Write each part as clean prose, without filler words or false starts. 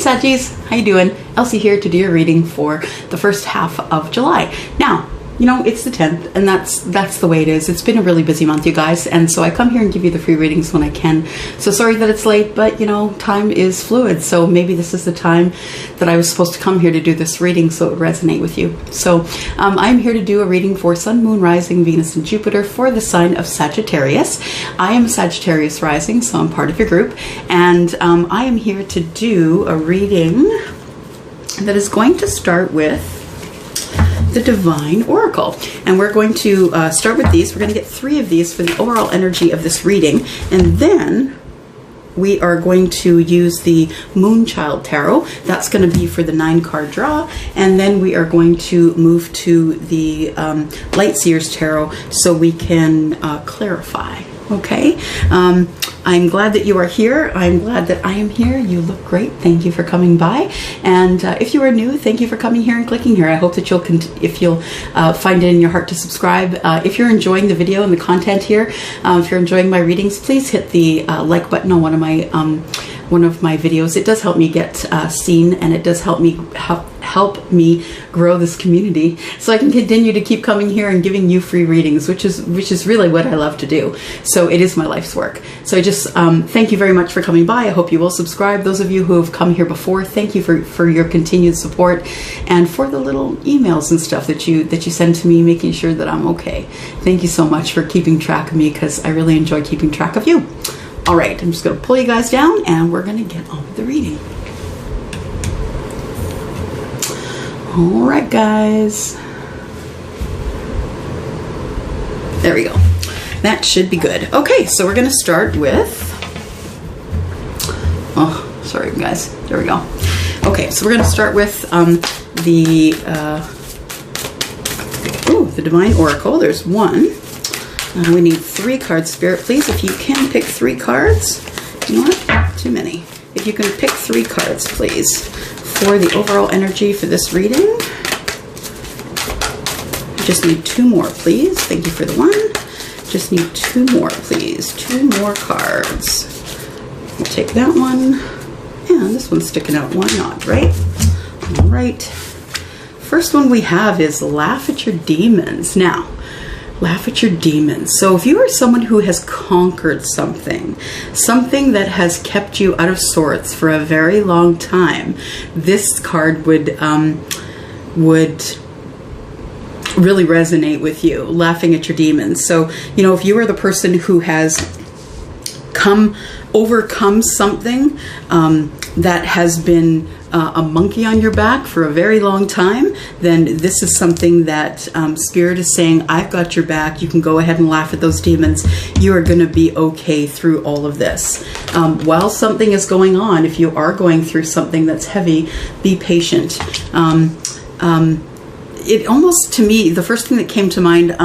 Saggies, how you doing? Elsie here to do your reading for the first half of July. Now, you know, it's the 10th, and that's the way it is. It's been a really busy month, you guys, and so I come here and give you the free readings when I can. So sorry that it's late, but you know, time is fluid, so maybe this is the time that I was supposed to come here to do this reading so it would resonate with you. So I'm here to do a reading for Sun, Moon, Rising, Venus, and Jupiter for the sign of Sagittarius. I am Sagittarius rising, so I'm part of your group, and I am here to do a reading that is going to start with the Divine Oracle. And we're going to start with these. We're going to get 3 of these for the overall energy of this reading. And then we are going to use the Moonchild Tarot. That's going to be for the 9-card draw. And then we are going to move to the Light Seers Tarot so we can clarify. Okay? I'm glad that you are here. I'm glad that I am here. You look great. Thank you for coming by. And if you are new, thank you for coming here and clicking here. I hope that you'll find it in your heart to subscribe. If you're enjoying the video and the content here, if you're enjoying my readings, please hit the like button on one of my videos. It does help me get seen, and it does help me grow this community so I can continue to keep coming here and giving you free readings, which is really what I love to do. So it is my life's work. So I just thank you very much for coming by. I hope you will subscribe. Those of you who have come here before, thank you for your continued support and for the little emails and stuff that you send to me, making sure that I'm okay. Thank you so much for keeping track of me, because I really enjoy keeping track of you. All right, I'm just going to pull you guys down and we're going to get on with the reading. All right, guys. There we go. That should be good. Okay, so we're going to start with... Oh, sorry, guys. There we go. Okay, so we're going to start with the Divine Oracle. There's 1. We need 3 cards, Spirit. Please, if you can pick 3 cards. You know what? Too many. If you can pick 3 cards, please, for the overall energy for this reading. Just need 2 more, please. Thank you for the 1. Just need 2 more, please. 2 more cards. We'll take that one. And this one's sticking out. Why not, right? All right. First one we have is Laugh at Your Demons. Now, laugh at your demons. So if you are someone who has conquered something that has kept you out of sorts for a very long time, this card would really resonate with you, laughing at your demons. So, you know, if you are the person who has overcome something that has been a monkey on your back for a very long time, then this is something that Spirit is saying, I've got your back. You can go ahead and laugh at those demons. You are going to be okay through all of this. While something is going on, if you are going through something that's heavy, be patient. It almost, to me, the first thing that came to mind,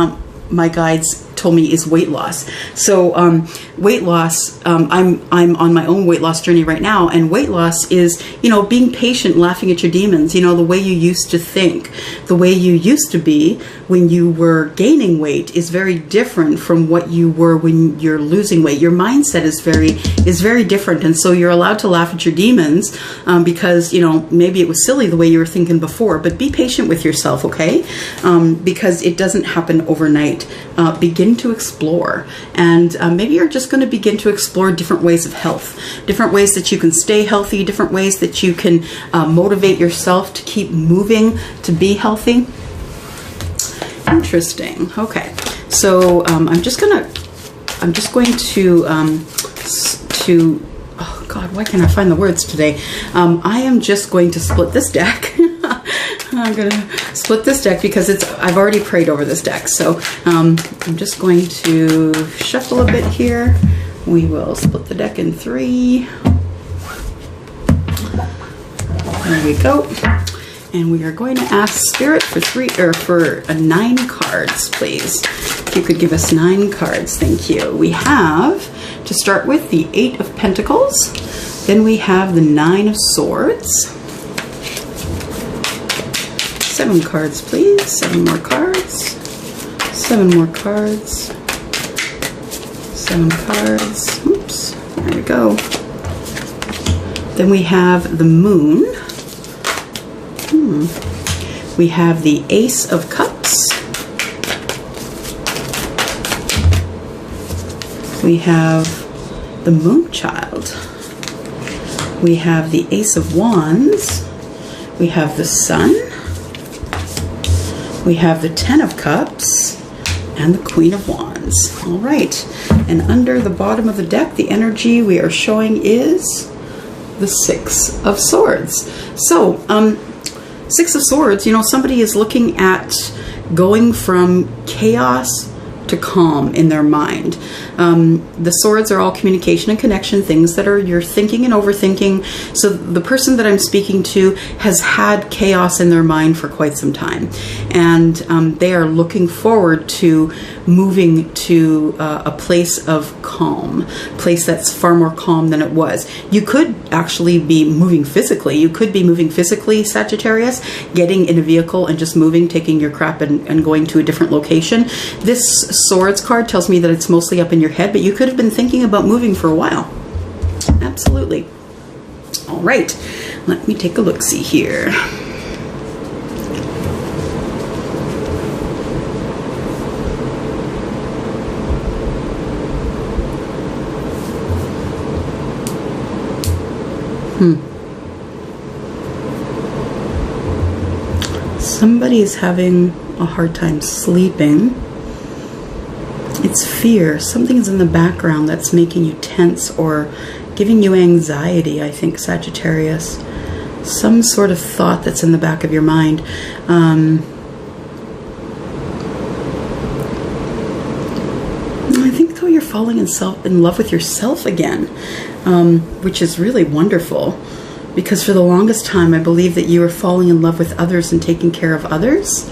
my guides told me, is weight loss. So weight loss, I'm on my own weight loss journey right now, and weight loss is, you know, being patient, laughing at your demons. You know, the way you used to think, the way you used to be when you were gaining weight is very different from what you were when you're losing weight. Your mindset is very different, and so you're allowed to laugh at your demons because, you know, maybe it was silly the way you were thinking before, but be patient with yourself, okay? Because it doesn't happen overnight. Begin to explore, and maybe you're just going to begin to explore different ways of health, different ways that you can stay healthy, different ways that you can motivate yourself to keep moving to be healthy. Interesting. Okay, so I'm just going to oh God, why can't I find the words today? I am just going to split this deck. I'm going to split this deck because I've already prayed over this deck. So I'm just going to shuffle a bit here. We will split the deck in 3. There we go. And we are going to ask Spirit for 9 cards, please. If you could give us 9 cards, thank you. We have, to start with, the 8 of Pentacles. Then we have the 9 of Swords. 7 cards, please. 7 more cards. 7 more cards. 7 cards. Oops. There we go. Then we have the Moon. We have the Ace of Cups. We have the Moon Child. We have the Ace of Wands. We have the Sun. We have the Ten of Cups and the Queen of Wands. All right. And under the bottom of the deck, the energy we are showing is the Six of Swords. So, Six of Swords, you know, somebody is looking at going from chaos to calm in their mind. The swords are all communication and connection, things that are you're thinking and overthinking. So the person that I'm speaking to has had chaos in their mind for quite some time, and they are looking forward to moving to a place of calm, place that's far more calm than it was. You could actually be moving physically. You could be moving physically, Sagittarius, getting in a vehicle and just moving, taking your crap and going to a different location. This Swords card tells me that it's mostly up in your head, but you could have been thinking about moving for a while. Absolutely. All right, let me take a look-see here. Somebody is having a hard time sleeping. It's fear. Something's in the background that's making you tense or giving you anxiety, I think, Sagittarius. Some sort of thought that's in the back of your mind. I think, though, you're falling in love with yourself again, which is really wonderful. Because for the longest time, I believe that you were falling in love with others and taking care of others.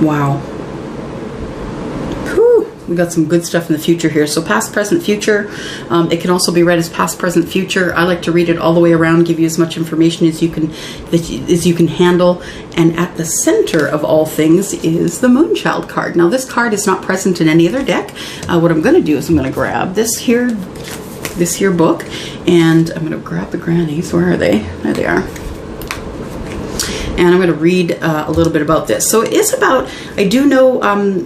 Wow. Whew. We got some good stuff in the future here. So past, present, future. It can also be read as past, present, future. I like to read it all the way around, give you as much information as you can handle. And at the center of all things is the Moonchild card. Now this card is not present in any other deck. What I'm going to do is I'm going to grab this here book, and I'm going to grab the grannies. Where are they? There they are. And I'm going to read a little bit about this. So it is about, I do know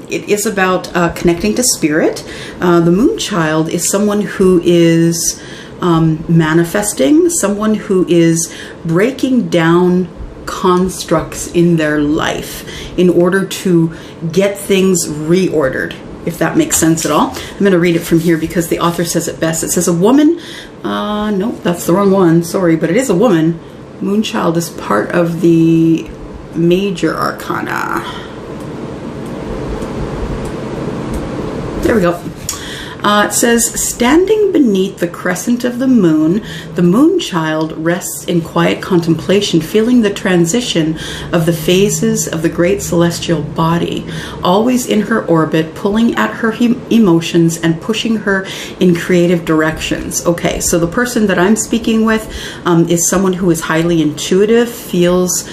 it is about connecting to spirit. The Moonchild is someone who is manifesting, someone who is breaking down constructs in their life in order to get things reordered, if that makes sense at all. I'm going to read it from here because the author says it best. It says a woman, no, that's the wrong one, sorry, but it is a woman. Moonchild is part of the major arcana. There we go. It says, standing beneath the crescent of the Moonchild rests in quiet contemplation, feeling the transition of the phases of the great celestial body, always in her orbit, pulling at her emotions and pushing her in creative directions. Okay, so the person that I'm speaking with is someone who is highly intuitive, feels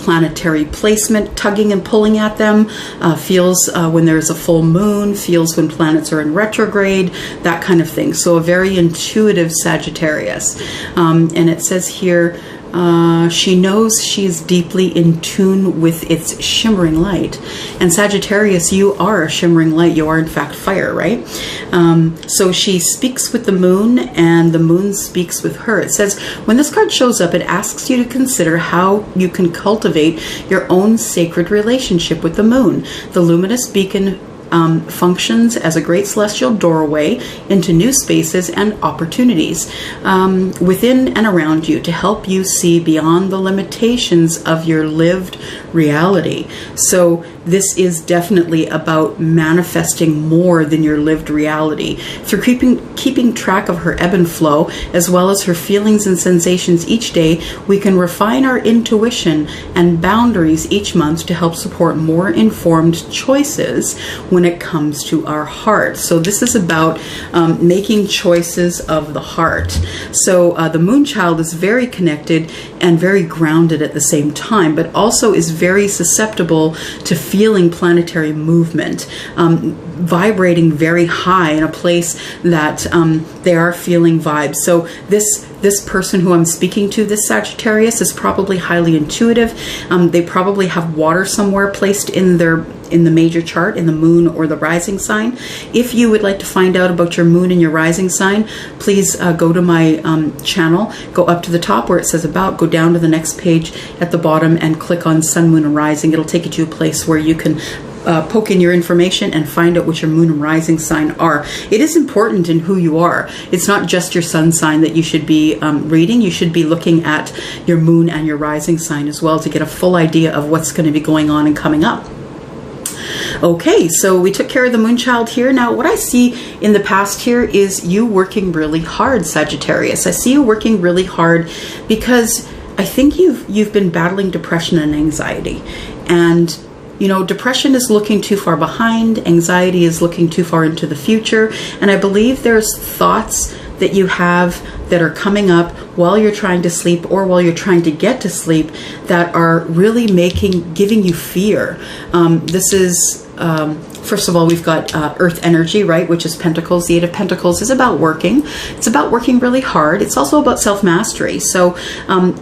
planetary placement tugging and pulling at them, feels when there's a full moon, feels when planets are in retrograde, that kind of thing. So a very intuitive Sagittarius. And it says here, she knows she's deeply in tune with its shimmering light. And Sagittarius, you are a shimmering light. You are, in fact, fire, right? So she speaks with the moon, and the moon speaks with her. It says, when this card shows up, it asks you to consider how you can cultivate your own sacred relationship with the moon. The luminous beacon functions as a great celestial doorway into new spaces and opportunities within and around you to help you see beyond the limitations of your lived reality. So this is definitely about manifesting more than your lived reality. Through keeping track of her ebb and flow, as well as her feelings and sensations each day, we can refine our intuition and boundaries each month to help support more informed choices when when it comes to our heart. So this is about making choices of the heart. So the moon child is very connected and very grounded at the same time, but also is very susceptible to feeling planetary movement, vibrating very high in a place that they are feeling vibes. So this person who I'm speaking to, this Sagittarius, is probably highly intuitive. They probably have water somewhere placed in the major chart, in the moon or the rising sign. If you would like to find out about your moon and your rising sign, please go to my channel, go up to the top where it says about, go down to the next page at the bottom and click on Sun, Moon, and Rising. It'll take you to a place where you can poke in your information and find out what your moon and rising sign are. It is important in who you are. It's not just your sun sign that you should be reading. You should be looking at your moon and your rising sign as well to get a full idea of what's going to be going on and coming up. Okay, so we took care of the moon child here. Now, what I see in the past here is you working really hard, Sagittarius. I see you working really hard because I think you've been battling depression and anxiety. And you know, depression is looking too far behind, anxiety is looking too far into the future, and I believe there's thoughts that you have that are coming up while you're trying to sleep or while you're trying to get to sleep that are really giving you fear. This is first of all, we've got earth energy, right, which is Pentacles. The Eight of Pentacles is about working. It's about working really hard. It's also about self-mastery. So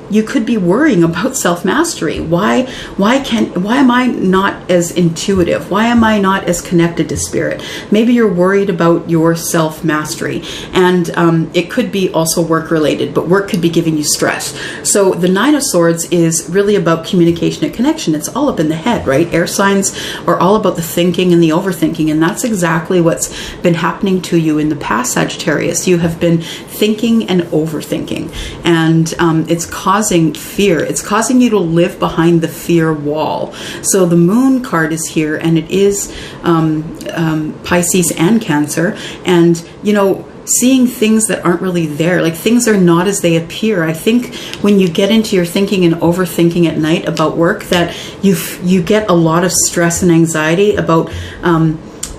you could be worrying about self-mastery. Why am I not as intuitive? Why am I not as connected to spirit? Maybe you're worried about your self-mastery, and it could be also work-related, but work could be giving you stress. So the Nine of Swords is really about communication and connection. It's all up in the head, right? Air signs are all about the thinking and the overthinking, and that's exactly what's been happening to you in the past, Sagittarius. You have been thinking and overthinking, and it's causing fear. It's causing you to live behind the fear wall. So the moon card is here, and it is Pisces and Cancer, and you know, seeing things that aren't really there, like things are not as they appear. I think when you get into your thinking and overthinking at night about work, that you get a lot of stress and anxiety about,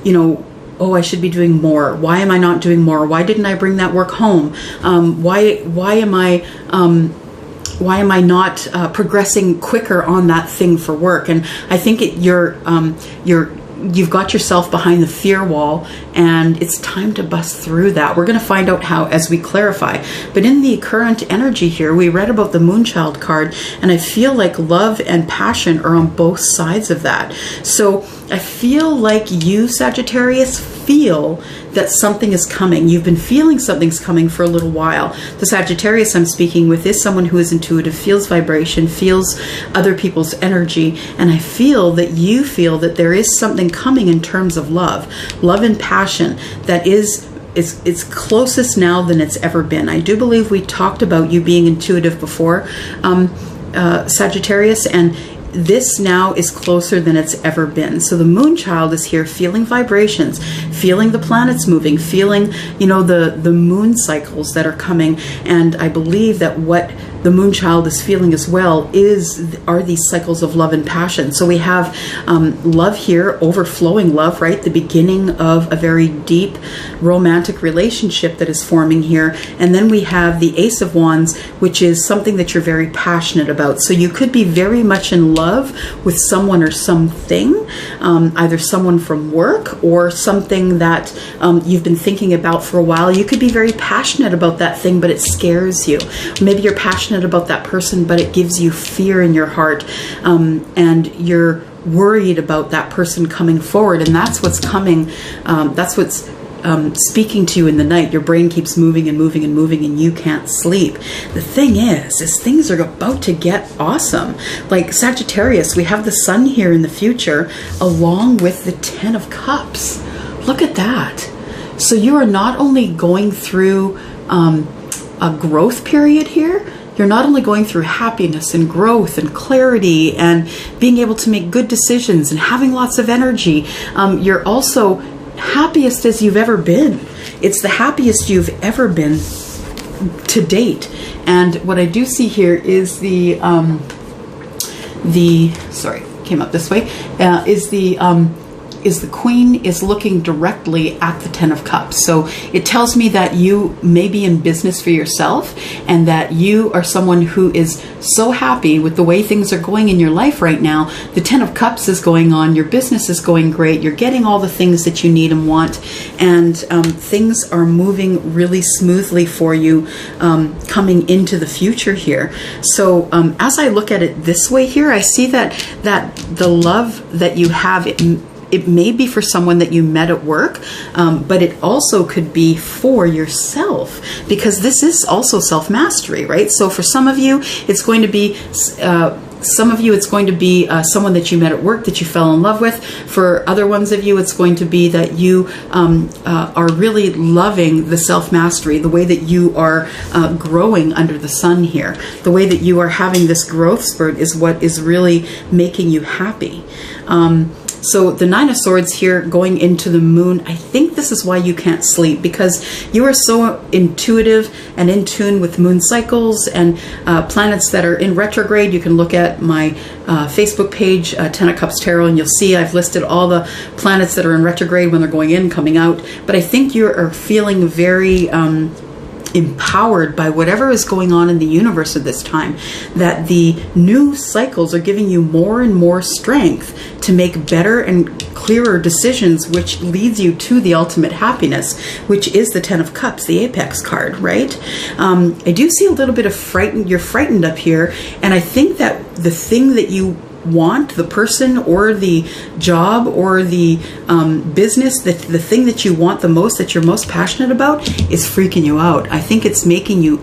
you know, oh, I should be doing more. Why am I not doing more? Why didn't I bring that work home? Why am I not progressing quicker on that thing for work? And I think you've got yourself behind the fear wall, and it's time to bust through that. We're going to find out how as we clarify. But in the current energy here, we read about the Moonchild card, and I feel like love and passion are on both sides of that. So I feel like you, Sagittarius, feel that something is coming. You've been feeling something's coming for a little while. The Sagittarius I'm speaking with is someone who is intuitive, feels vibration, feels other people's energy, and I feel that you feel that there is something coming in terms of love and passion that is it's closest now than it's ever been. I do believe we talked about you being intuitive before, Sagittarius, and this now is closer than it's ever been. So the moon child is here feeling vibrations, feeling the planets moving, feeling, you know, the moon cycles that are coming. And I believe that what the moon child is feeling as well are these cycles of love and passion. So we have love here, overflowing love, right? The beginning of a very deep romantic relationship that is forming here. And then we have the Ace of Wands, which is something that you're very passionate about. So you could be very much in love with someone or something, either someone from work or something that you've been thinking about for a while. You could be very passionate about that thing, but it scares you. Maybe you're passionate about that person, but it gives you fear in your heart, and you're worried about that person coming forward, and that's what's coming. That's what's speaking to you in the night. Your brain keeps moving and moving and moving, and you can't sleep. The thing is things are about to get awesome. Like Sagittarius, we have the sun here in the future, along with the Ten of Cups. Look at that. So you are not only going through a growth period here, you're not only going through happiness and growth and clarity and being able to make good decisions and having lots of energy, you're also happiest as you've ever been. It's the happiest you've ever been to date. And what I do see here is sorry, came up this way, is the is the Queen is looking directly at the Ten of Cups. So it tells me that you may be in business for yourself, and that you are someone who is so happy with the way things are going in your life right now. The Ten of Cups is going on, your business is going great, you're getting all the things that you need and want, and things are moving really smoothly for you coming into the future here. So as I look at it this way here, I see that the love that you have, it may be for someone that you met at work, but it also could be for yourself, because this is also self-mastery, right? So for some of you, it's going to be someone that you met at work that you fell in love with. For other ones of you, it's going to be that you are really loving the self-mastery, the way that you are growing under the sun here. The way that you are having this growth spurt is what is really making you happy. So the Nine of Swords here going into the moon, I think this is why you can't sleep, because you are so intuitive and in tune with moon cycles and planets that are in retrograde. You can look at my Facebook page, Ten of Cups Tarot, and you'll see I've listed all the planets that are in retrograde when they're going in, coming out. But I think you are feeling very empowered by whatever is going on in the universe at this time, that the new cycles are giving you more and more strength to make better and clearer decisions, which leads you to the ultimate happiness, which is the Ten of Cups, the apex card, right? I do see a little bit of frightened, you're frightened up here, and I think that the thing that you want, the person or the job or the business, the thing that you want the most, that you're most passionate about, is freaking you out. I think it's making you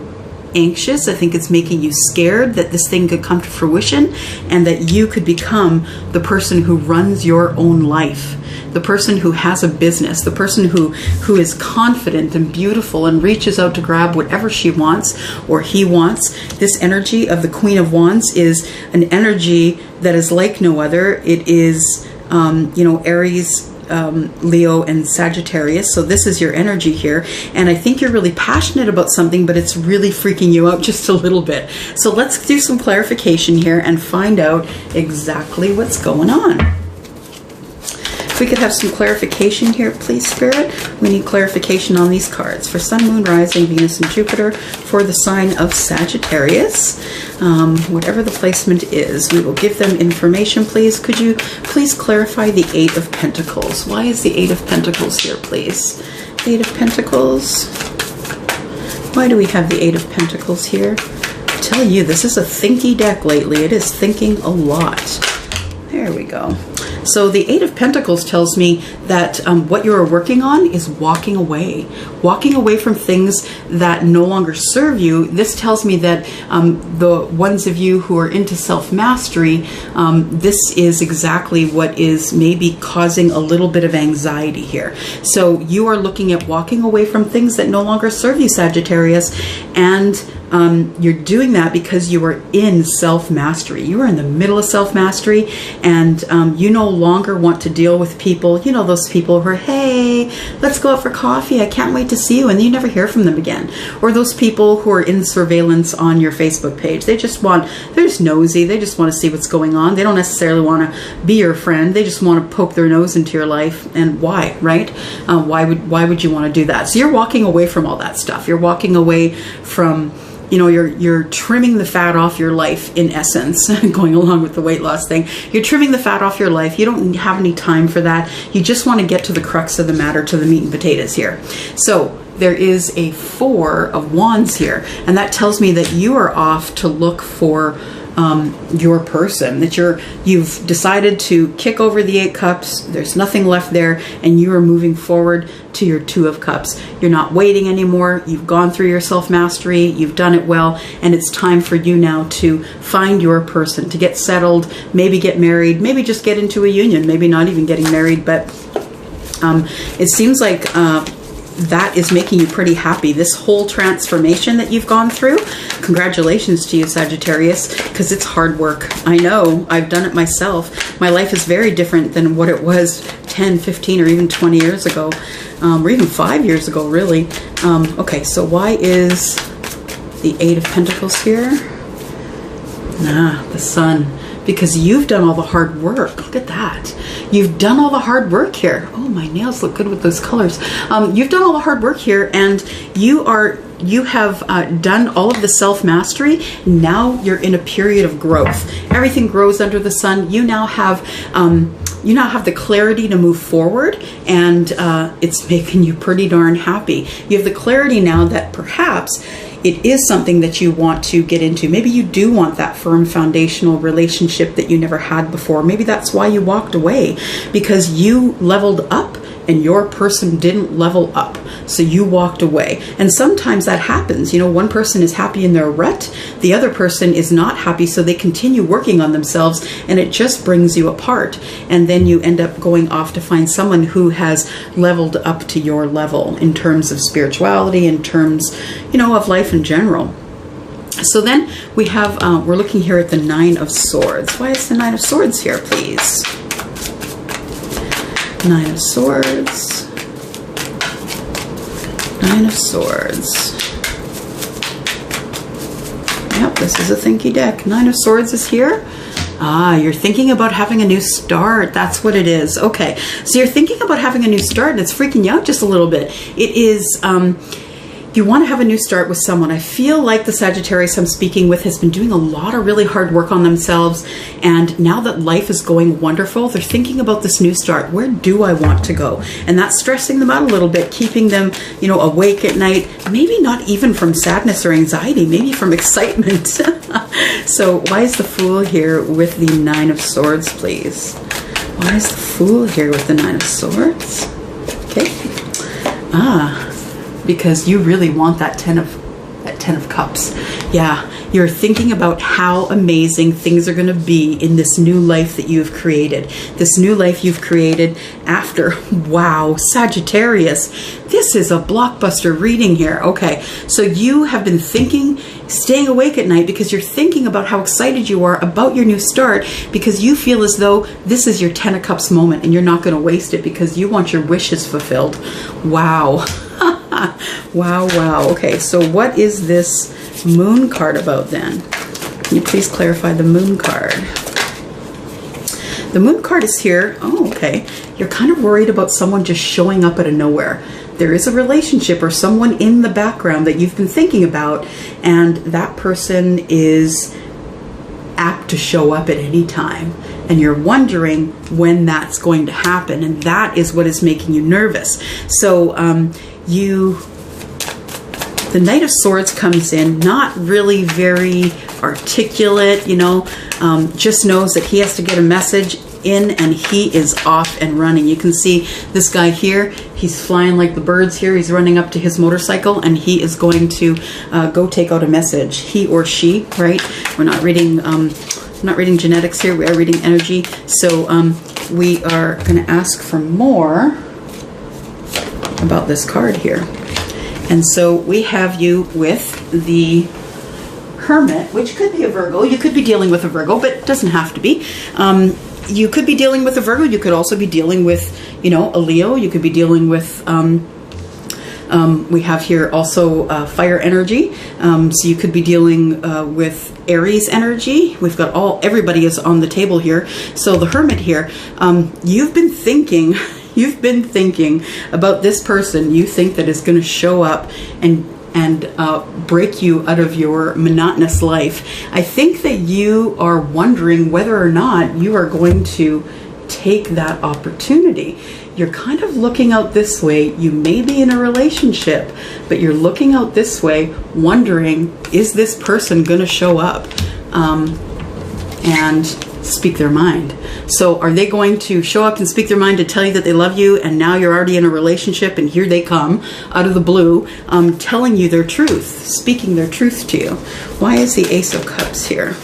anxious. I think it's making you scared that this thing could come to fruition, and that you could become the person who runs your own life, the person who has a business, the person who is confident and beautiful and reaches out to grab whatever she wants or he wants. This energy of the Queen of Wands is an energy that is like no other. It is, Aries, Leo, and Sagittarius. So this is your energy here. And I think you're really passionate about something, but it's really freaking you out just a little bit. So let's do some clarification here and find out exactly what's going on. If we could have some clarification here, please, Spirit. We need clarification on these cards for Sun, Moon, Rising, Venus, and Jupiter for the sign of Sagittarius. Whatever the placement is, we will give them information, please. Could you please clarify the Eight of Pentacles? Why is the Eight of Pentacles here, please? Eight of Pentacles. Why do we have the Eight of Pentacles here? I tell you, this is a thinky deck lately. It is thinking a lot. There we go. So the Eight of Pentacles tells me that what you are working on is walking away from things that no longer serve you. This tells me that the ones of you who are into self-mastery, this is exactly what is maybe causing a little bit of anxiety here. So you are looking at walking away from things that no longer serve you, Sagittarius, and you're doing that because you are in self-mastery. You are in the middle of self-mastery, and you no longer want to deal with people, those people who are, hey, let's go out for coffee, I can't wait to see you, and you never hear from them again. Or those people who are in surveillance on your Facebook page. They're just nosy, they just want to see what's going on. They don't necessarily want to be your friend, they just want to poke their nose into your life. And why, right? Why would you want to do that? So you're walking away from all that stuff. You're walking away from, you're trimming the fat off your life, in essence, going along with the weight loss thing. You're trimming the fat off your life. You don't have any time for that. You just want to get to the crux of the matter, to the meat and potatoes here. So there is a Four of Wands here, and that tells me that you are off to look for your person, that you've decided to kick over the Eight Cups. There's nothing left there, and you are moving forward to your Two of Cups. You're not waiting anymore. You've gone through your self-mastery. You've done it well, and it's time for you now to find your person, to get settled, maybe get married, maybe just get into a union, maybe not even getting married, but it seems like that is making you pretty happy. This whole transformation that you've gone through, congratulations to you, Sagittarius, because it's hard work. I know, I've done it myself. My life is very different than what it was 10, 15, or even 20 years ago, or even 5 years ago, really. Okay, so why is the Eight of Pentacles here? The Sun. because you've done all the hard work. Look at that. You've done all the hard work here. Oh, my nails look good with those colors. You've done all the hard work here, and you have done all of the self-mastery. Now you're in a period of growth. Everything grows under the sun. You now have the clarity to move forward, and it's making you pretty darn happy. You have the clarity now that perhaps it is something that you want to get into. Maybe you do want that firm foundational relationship that you never had before. Maybe that's why you walked away, because you leveled up and your person didn't level up. So you walked away. And sometimes that happens. You know, one person is happy in their rut, the other person is not happy, so they continue working on themselves, and it just brings you apart. And then you end up going off to find someone who has leveled up to your level in terms of spirituality, in terms, you know, of life in general. So then we have, we're looking here at the Nine of Swords. Why is the Nine of Swords here, please? Nine of Swords. Nine of Swords. Yep, this is a thinky deck. Nine of Swords is here. Ah, you're thinking about having a new start. That's what it is. Okay, so you're thinking about having a new start, and it's freaking you out just a little bit. It is, you want to have a new start with someone. I feel like the Sagittarius I'm speaking with has been doing a lot of really hard work on themselves, and now that life is going wonderful, they're thinking about this new start. Where do I want to go? And that's stressing them out a little bit, keeping them, you know, awake at night. Maybe not even from sadness or anxiety, maybe from excitement. So why is the Fool here with the Nine of Swords, please? Why is the Fool here with the Nine of Swords? Okay. Because you really want that Ten of Cups. Yeah, you're thinking about how amazing things are going to be in this new life that you've created. This new life you've created after, wow, Sagittarius. This is a blockbuster reading here. Okay, so you have been thinking, staying awake at night because you're thinking about how excited you are about your new start, because you feel as though this is your Ten of Cups moment and you're not going to waste it because you want your wishes fulfilled. Wow. Wow, wow. Okay, so what is this Moon card about then? Can you please clarify the Moon card? The Moon card is here. Oh, okay. You're kind of worried about someone just showing up out of nowhere. There is a relationship or someone in the background that you've been thinking about, and that person is apt to show up at any time. And you're wondering when that's going to happen, and that is what is making you nervous. So, the Knight of Swords comes in, not really very articulate, you know, just knows that he has to get a message in and he is off and running. You can see this guy here, he's flying like the birds here. He's running up to his motorcycle and he is going to go take out a message. He or she, right? We're not reading genetics here, we are reading energy. So we are going to ask for more about this card here. And so we have you with the Hermit, which could be a Virgo. You could be dealing with a Virgo, but it doesn't have to be. You could be dealing with a Virgo. You could also be dealing with, you know, a Leo. You could be dealing with, we have here also fire energy. So you could be dealing with Aries energy. We've got everybody is on the table here. So the Hermit here, you've been thinking about this person you think that is going to show up and break you out of your monotonous life. I think that you are wondering whether or not you are going to take that opportunity. You're kind of looking out this way. You may be in a relationship, but you're looking out this way wondering, is this person going to show up and speak their mind? So are they going to show up and speak their mind to tell you that they love you, and now you're already in a relationship and here they come out of the blue telling you their truth, speaking their truth to you? Why is the Ace of Cups here?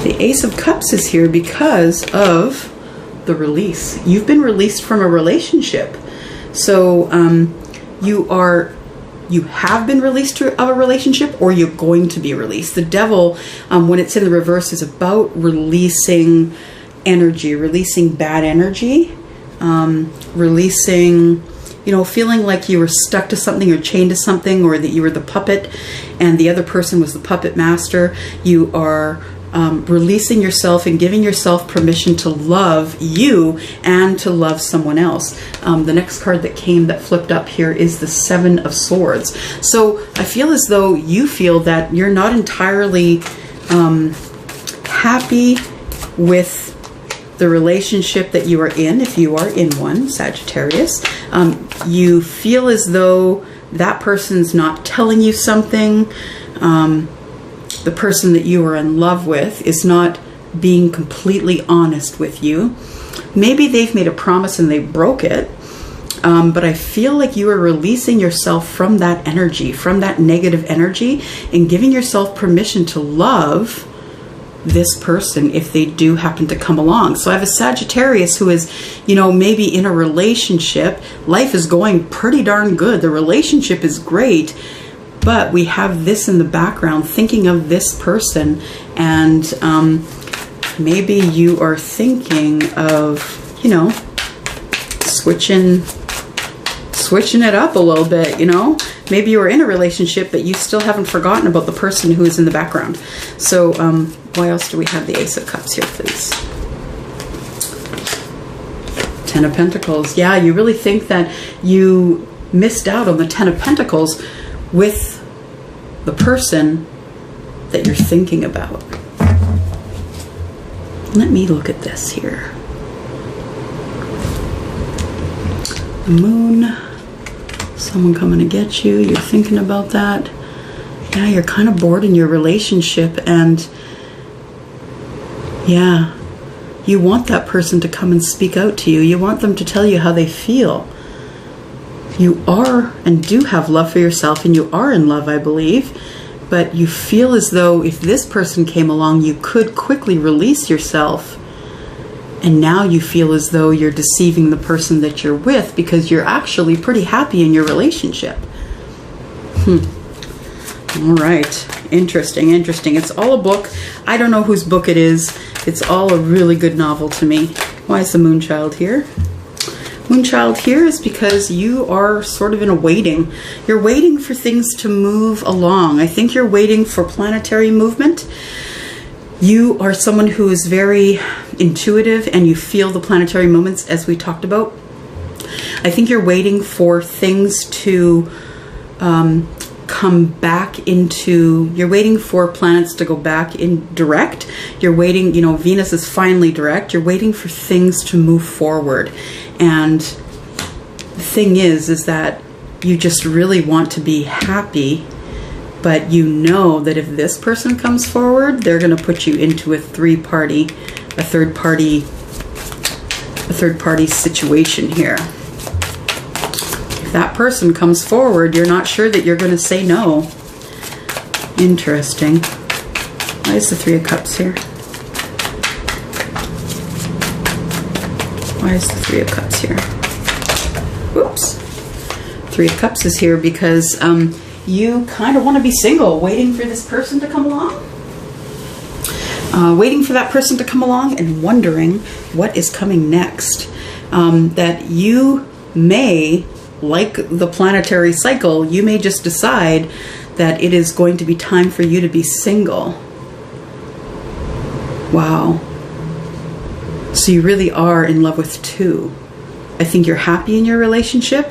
The Ace of Cups is here because of the release. You've been released from a relationship. So you have been released of a relationship, or you're going to be released. The Devil, when it's in the reverse, is about releasing energy, releasing bad energy, releasing you know, feeling like you were stuck to something or chained to something, or that you were the puppet and the other person was the puppet master. You are releasing yourself and giving yourself permission to love you and to love someone else. The next card that came, that flipped up here, is the Seven of Swords. So I feel as though you feel that you're not entirely happy with the relationship that you are in, if you are in one, Sagittarius. You feel as though that person's not telling you something. The person that you are in love with is not being completely honest with you. Maybe they've made a promise and they broke it. But I feel like you are releasing yourself from that energy, from that negative energy, and giving yourself permission to love this person if they do happen to come along. So I have a Sagittarius who is, you know, maybe in a relationship. Life is going pretty darn good. The relationship is great, but we have this in the background, thinking of this person, and maybe you are thinking of, you know, switching it up a little bit, you know. Maybe you are in a relationship, but you still haven't forgotten about the person who is in the background. So why else do we have the Ace of Cups here, please? Ten of Pentacles. Yeah, you really think that you missed out on the Ten of Pentacles with the person that you're thinking about. Let me look at this here. The Moon. Someone coming to get you. You're thinking about that. Yeah, you're kind of bored in your relationship, and yeah, you want that person to come and speak out to you. You want them to tell you how they feel. You are and do have love for yourself, and you are in love, I believe, but you feel as though if this person came along, you could quickly release yourself. And now you feel as though you're deceiving the person that you're with, because you're actually pretty happy in your relationship. All right. Interesting, interesting. It's all a book. I don't know whose book it is. It's all a really good novel to me. Why is the Moonchild here? Moonchild here is because you are sort of in a waiting. You're waiting for things to move along. I think you're waiting for planetary movement. You are someone who is very intuitive, and you feel the planetary movements, as we talked about. I think you're waiting for things to come back into, you're waiting for planets to go back in direct. You're waiting, you know, Venus is finally direct. You're waiting for things to move forward. And the thing is that you just really want to be happy, but you know that if this person comes forward, they're going to put you into a third party situation here. If that person comes forward, you're not sure that you're going to say no. Interesting. Why is the Three of Cups here? Why is the Three of Cups here? Whoops. Three of Cups is here because you kind of want to be single, waiting for this person to come along. Waiting for that person to come along and wondering what is coming next. That you may, like the planetary cycle, you may just decide that it is going to be time for you to be single. Wow. So you really are in love with two. I think you're happy in your relationship,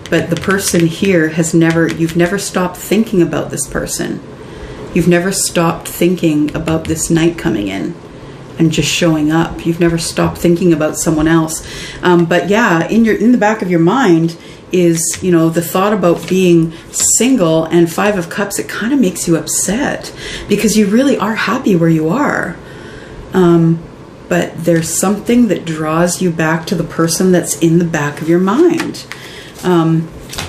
but the person here has you've never stopped thinking about this person. You've never stopped thinking about this night coming in and just showing up. You've never stopped thinking about someone else. But yeah, in the back of your mind is, you know, the thought about being single, and Five of Cups, it kind of makes you upset because you really are happy where you are. But there's something that draws you back to the person that's in the back of your mind.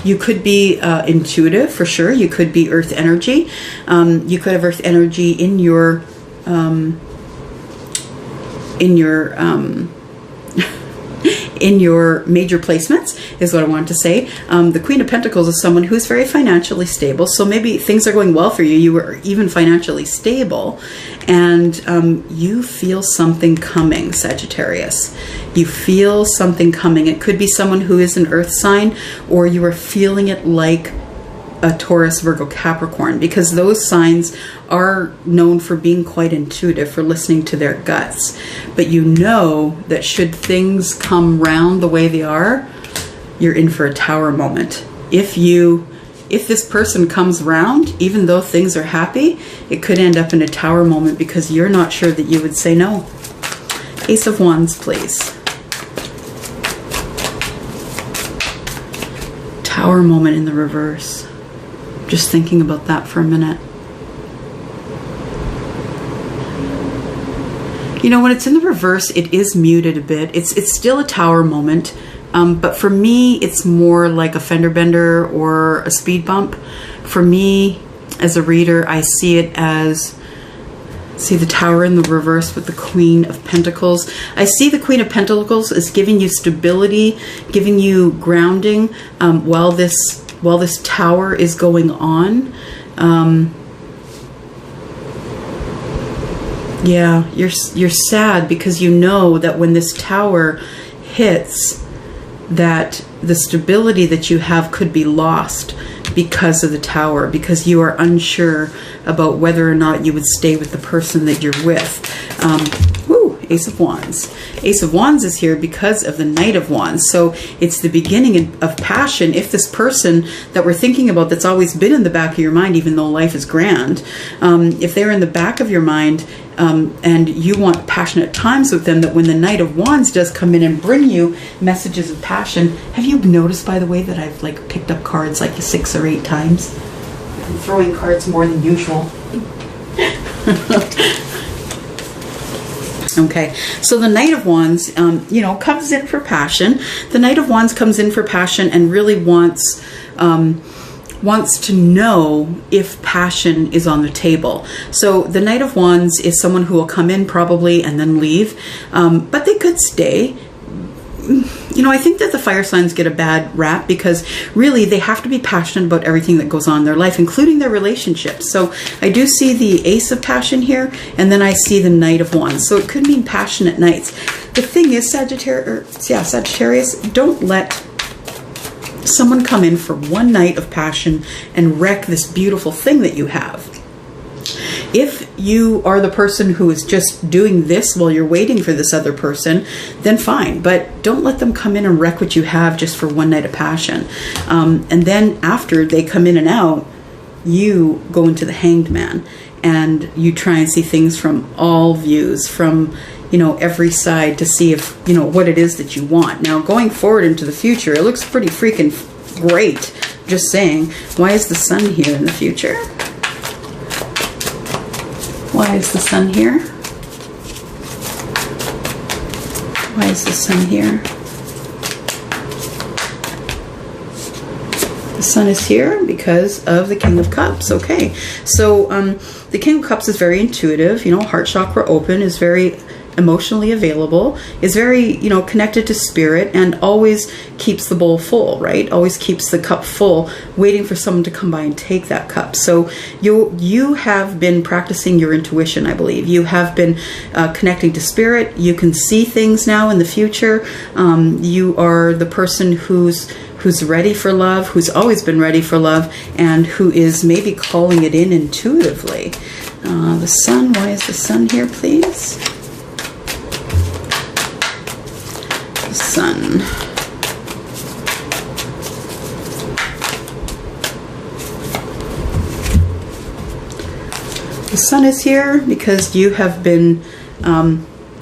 You could be intuitive, for sure. You could be earth energy. You could have earth energy in your in your major placements is what I wanted to say. The Queen of Pentacles is someone who's very financially stable. So maybe things are going well for you. You are even financially stable, and you feel something coming, Sagittarius. You feel something coming. It could be someone who is an earth sign, or you are feeling it like a Taurus, Virgo, Capricorn, because those signs are known for being quite intuitive, for listening to their guts. But you know that should things come round the way they are, you're in for a tower moment. If this person comes round, even though things are happy, it could end up in a tower moment because you're not sure that you would say no. Ace of Wands, please. Tower moment in the reverse. Just thinking about that for a minute. You know, when it's in the reverse, it is muted a bit. It's still a tower moment, but for me, it's more like a fender bender or a speed bump. For me, as a reader, I see it as, see the tower in the reverse with the Queen of Pentacles. I see the Queen of Pentacles as giving you stability, giving you grounding while this tower is going on. Yeah, you're sad because you know that when this tower hits, that the stability that you have could be lost because of the tower, because you are unsure about whether or not you would stay with the person that you're with. Ace of Wands. Ace of Wands is here because of the Knight of Wands. So it's the beginning of passion. If this person that we're thinking about, that's always been in the back of your mind, even though life is grand, if they're in the back of your mind and you want passionate times with them, that when the Knight of Wands does come in and bring you messages of passion. Have you noticed, by the way, that I've like picked up cards like 6 or 8 times? I'm throwing cards more than usual. Okay, so the Knight of Wands, you know, comes in for passion. The Knight of Wands comes in for passion and really wants to know if passion is on the table. So the Knight of Wands is someone who will come in probably and then leave, but they could stay. You know, I think that the fire signs get a bad rap because really they have to be passionate about everything that goes on in their life, including their relationships. So I do see the Ace of Passion here, and then I see the Knight of Wands. So it could mean passionate nights. The thing is, Sagittarius, don't let someone come in for one night of passion and wreck this beautiful thing that you have. If you are the person who is just doing this while you're waiting for this other person, then fine. But don't let them come in and wreck what you have just for one night of passion. And then after they come in and out, you go into the Hanged Man and you try and see things from all views, from, you know, every side to see if, you know, what it is that you want. Now, going forward into the future, it looks pretty freaking great. Just saying. Why is the Sun here in the future? Why is the Sun here? Why is the Sun here? The Sun is here because of the King of Cups. Okay, so the King of Cups is very intuitive. You know, heart chakra open, is very emotionally available, is very, you know, connected to spirit, and always keeps the bowl full, right? Always keeps the cup full, waiting for someone to come by and take that cup. So you have been practicing your intuition, I believe. You have been connecting to spirit. You can see things now in the future. You are the person who's ready for love, who's always been ready for love, and who is maybe calling it in intuitively. The Sun, why is the Sun here, please? Sun. The Sun is here because you have been,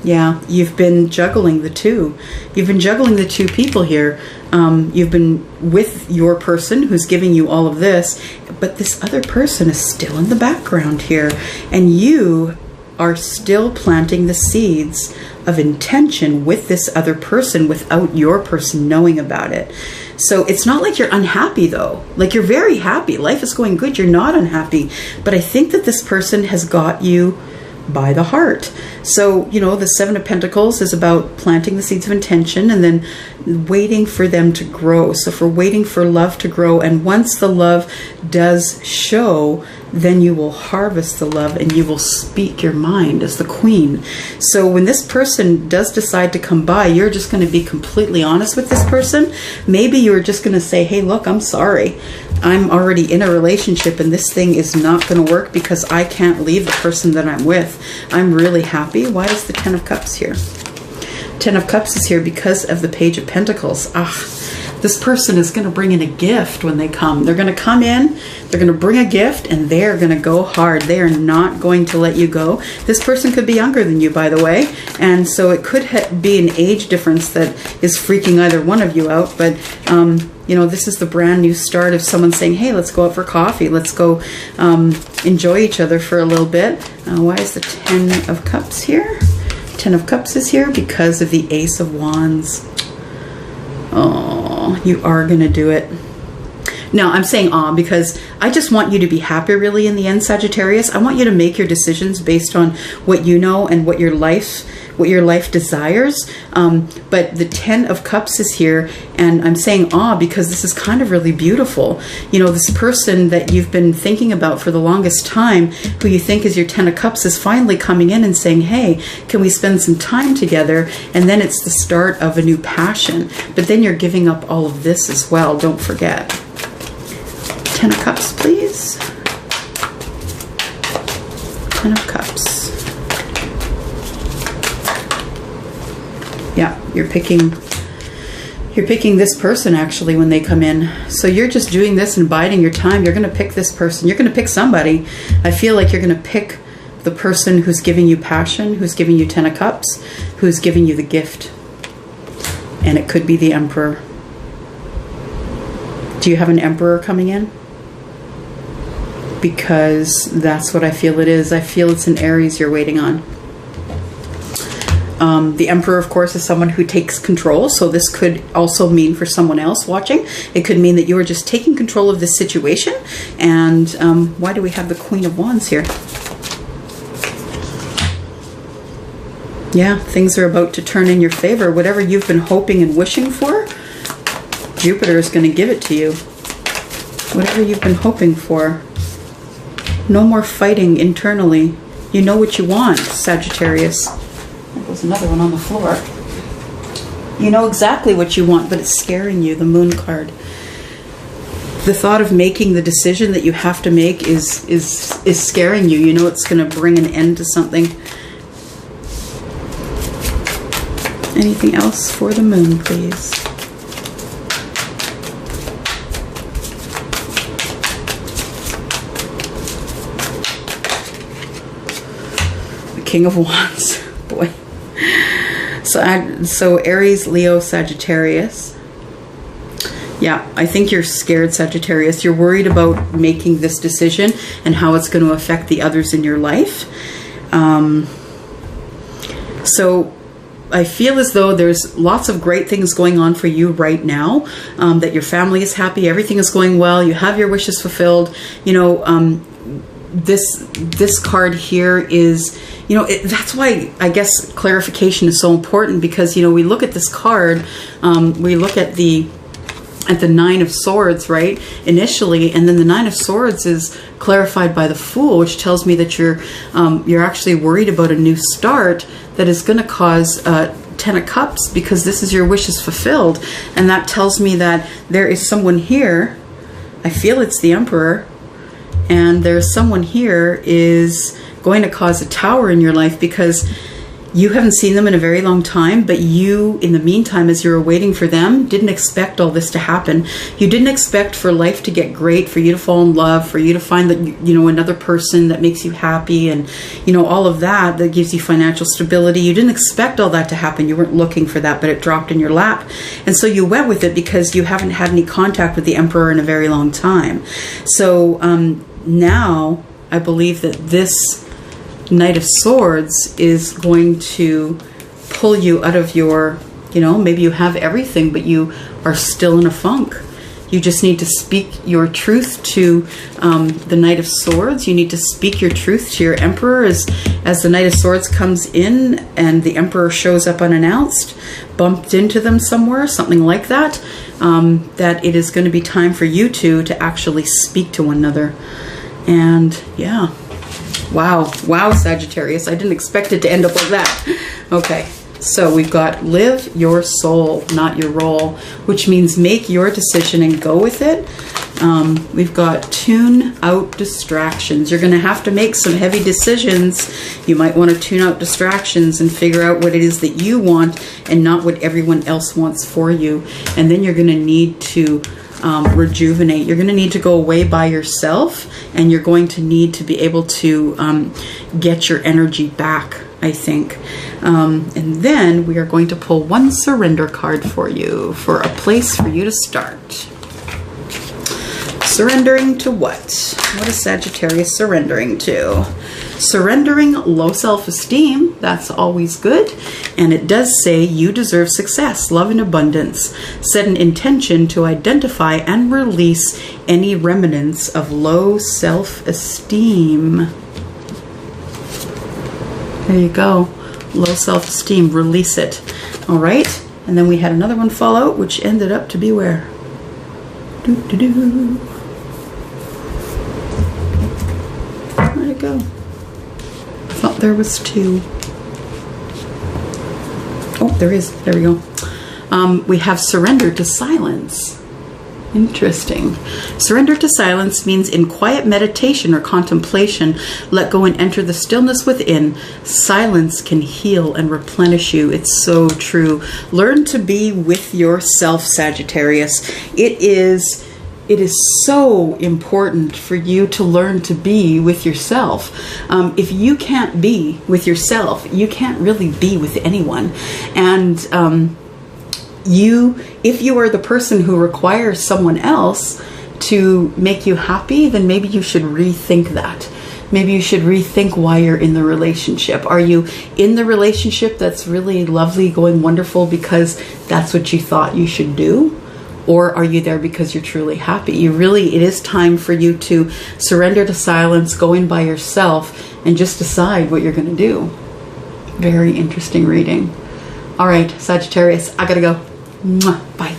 you've been juggling the two. You've been juggling the two people here. You've been with your person who's giving you all of this, but this other person is still in the background here, and you are still planting the seeds of intention with this other person without your person knowing about it. So it's not like you're unhappy though. Like, you're very happy. Life is going good. You're not unhappy. But I think that this person has got you by the heart. So, you know, the Seven of Pentacles is about planting the seeds of intention and then waiting for them to grow. So for waiting for love to grow, and once the love does show, then you will harvest the love and you will speak your mind as the queen. So when this person does decide to come by, you're just going to be completely honest with this person. Maybe you're just going to say, hey, look, I'm sorry. I'm already in a relationship and this thing is not going to work because I can't leave the person that I'm with. I'm really happy. Why is the Ten of Cups here? Ten of Cups is here because of the Page of Pentacles. This person is going to bring in a gift when they come. They're going to come in, they're going to bring a gift, and they're going to go hard. They are not going to let you go. This person could be younger than you, by the way, and so it could be an age difference that is freaking either one of you out, but you know, this is the brand new start of someone saying, hey, let's go out for coffee. Let's go enjoy each other for a little bit. Why is the Ten of Cups here? Ten of Cups is here because of the Ace of Wands. Oh, you are going to do it. Now, I'm saying because I just want you to be happy really in the end, Sagittarius. I want you to make your decisions based on what you know and what your life desires. But the Ten of Cups is here, and I'm saying because this is kind of really beautiful. You know, this person that you've been thinking about for the longest time, who you think is your Ten of Cups, is finally coming in and saying, hey, can we spend some time together? And then it's the start of a new passion. But then you're giving up all of this as well, don't forget. Ten of Cups, please. Ten of Cups. Yeah, you're picking this person actually when they come in. So you're just doing this and biding your time. You're going to pick this person. You're going to pick somebody. I feel like you're going to pick the person who's giving you passion, who's giving you Ten of Cups, who's giving you the gift. And it could be the Emperor. Do you have an Emperor coming in? Because that's what I feel it is. I feel it's an Aries you're waiting on. The Emperor, of course, is someone who takes control. So this could also mean for someone else watching, it could mean that you are just taking control of this situation. And why do we have the Queen of Wands here? Yeah, things are about to turn in your favor. Whatever you've been hoping and wishing for, Jupiter is going to give it to you. Whatever you've been hoping for. No more fighting internally. You know what you want, Sagittarius. There goes another one on the floor. You know exactly what you want, but it's scaring you, the Moon card. The thought of making the decision that you have to make is scaring you. You know it's going to bring an end to something. Anything else for the Moon, please? King of Wands, boy. So Aries, Leo, Sagittarius. Yeah, I think you're scared, Sagittarius. You're worried about making this decision and how it's going to affect the others in your life. So I feel as though there's lots of great things going on for you right now, that your family is happy, everything is going well, you have your wishes fulfilled. You know, this card here is, you know, that's why I guess clarification is so important, because, you know, we look at this card, we look at the Nine of Swords, right, initially, and then the Nine of Swords is clarified by the Fool, which tells me that you're actually worried about a new start that is going to cause Ten of Cups, because this is your wishes fulfilled. And that tells me that there is someone here, I feel it's the Emperor, and there's someone here is going to cause a tower in your life, because you haven't seen them in a very long time, but you, in the meantime, as you're waiting for them, didn't expect all this to happen. You didn't expect for life to get great, for you to fall in love, for you to find that, you know, another person that makes you happy, and, you know, all of that gives you financial stability. You didn't expect all that to happen. You weren't looking for that, but it dropped in your lap. And so you went with it because you haven't had any contact with the Emperor in a very long time. So now I believe that this Knight of Swords is going to pull you out of your, you know, maybe you have everything, but you are still in a funk. You just need to speak your truth to the Knight of Swords. You need to speak your truth to your Emperor as the Knight of Swords comes in and the Emperor shows up unannounced, bumped into them somewhere, something like that, that it is going to be time for you two to actually speak to one another. And yeah, wow, Sagittarius. I didn't expect it to end up like that. Okay. So we've got live your soul, not your role, which means make your decision and go with it. We've got tune out distractions. You're going to have to make some heavy decisions. You might want to tune out distractions and figure out what it is that you want and not what everyone else wants for you. And then you're going to need to rejuvenate. You're going to need to go away by yourself, and you're going to need to be able to get your energy back, I think. And then we are going to pull one surrender card for you for a place for you to start. Surrendering to what? What is Sagittarius surrendering to? Surrendering low self-esteem. That's always good. And it does say you deserve success, love, and abundance. Set an intention to identify and release any remnants of low self-esteem. There you go. Low self-esteem. Release it. All right. And then we had another one fall out, which ended up to be where? Doo-doo-doo. Where'd it go? I thought there was two. Oh, there is. There we go. We have surrender to silence. Interesting. Surrender to silence means in quiet meditation or contemplation, let go and enter the stillness within. Silence can heal and replenish you. It's so true. Learn to be with yourself, Sagittarius. It is so important for you to learn to be with yourself. If you can't be with yourself, you can't really be with anyone. And if you are the person who requires someone else to make you happy, then maybe you should rethink that. Maybe you should rethink why you're in the relationship. Are you in the relationship that's really lovely, going wonderful because that's what you thought you should do? Or are you there because you're truly happy? It is time for you to surrender to silence, go in by yourself, and just decide what you're going to do. Very interesting reading. All right, Sagittarius, I gotta go. Mwah. Bye.